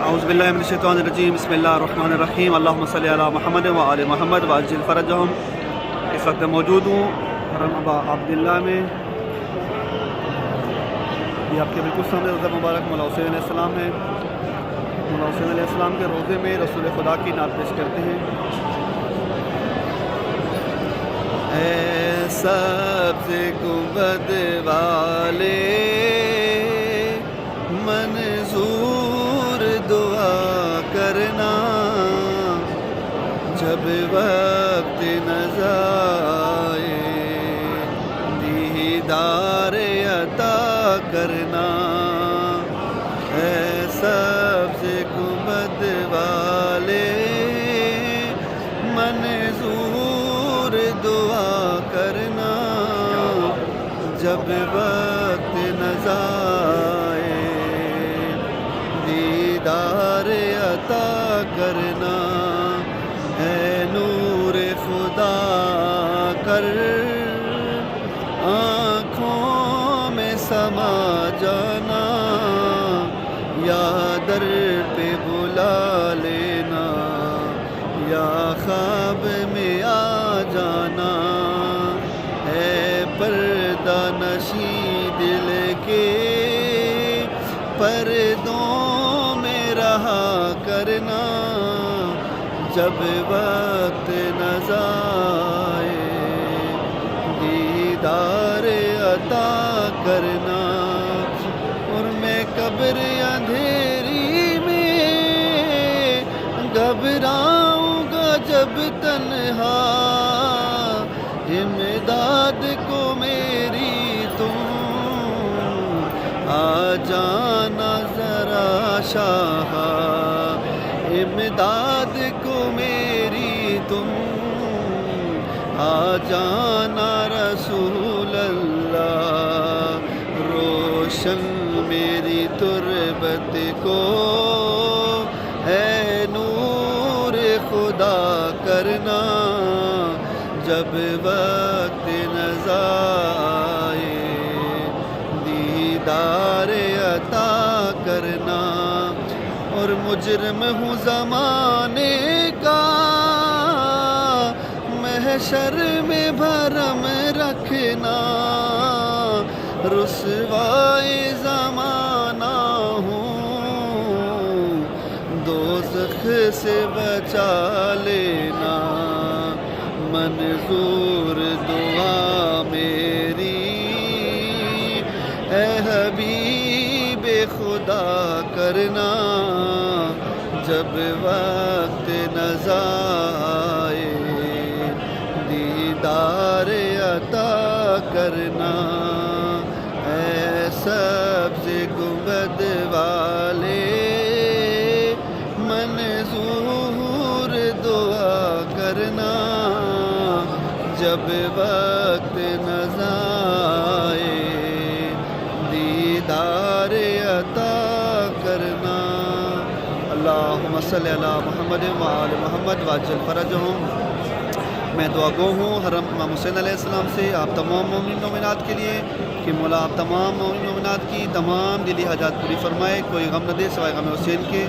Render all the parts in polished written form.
اعوذ باللہ من الشیطان الرجیم بسم اللہ الرحمن الرحیم اللہم صلی علی محمد و آل محمد وعجل فرجہم۔ اس وقت موجود ہوں حرم ابا عبداللہ میں، یہ آپ کے بالکل سامنے روضہ مبارک مولا حسین علیہ السلام ہے۔ مولا حسین علیہ السلام کے روضے میں رسول خدا کی نعت پیش کرتے ہیں۔ اے سبز گنبد والے منظور دعا کرنا، جب وقت نظر آئے دیدار عطا کرنا۔ اے سبز گنبد والے منظور دعا کرنا، جب وقت نظر آئے دیدار عطا کرنا۔ اے نور خدا کر آنکھوں میں سما جانا، یا در پہ بلا لینا، یا خواب میں آ جانا۔ اے پردہ نشی دل کے پردوں میں رہا کرنا، جب وقت نظر آئے دیدار عطا کرنا۔ اور میں قبر اندھیری میں گھبراؤں گا جب تنہا، امداد کو میری تم آ جانا ذرا شاہ، امداد کو میری تم آ جانا رسول اللہ۔ روشن میری تربت کو ہے نور خدا کرنا، جب وقت نظر آئے دیدار عطا کرنا۔ اور مجرم ہوں زمانے کا محشر میں بھرم رکھنا، رسوائے زمانہ ہوں دوزخ سے بچا لینا۔ منظور دعا میری اے حبیب خدا کرنا، جب وقت نظر آئے دیدار عطا کرنا۔ اے سبز گنبد والے منظور دعا کرنا، جب وقت نظر آئے دیدار عطا کرنا۔ اللہم صلی علی محمد و آل محمد وعجل فرجہم۔ میں دعا گو ہوں حرم امام حسین علیہ السلام سے آپ تمام مومنین مومنات کے لیے کہ مولا آپ تمام مومنین مومنات کی تمام دلی حاجات پوری فرمائے، کوئی غم نہ دے سوائے غم حسین کے۔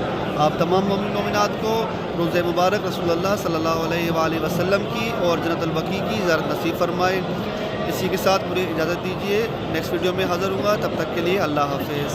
آپ تمام مومنین مومنات کو روز مبارک رسول اللہ صلی اللہ علیہ وآلہ وسلم کی اور جنت البقیع کی زیارت نصیب فرمائے۔ اسی کے ساتھ مجھے اجازت دیجیے، نیکسٹ ویڈیو میں حاضر ہوں گا، تب تک کے لیے اللہ حافظ۔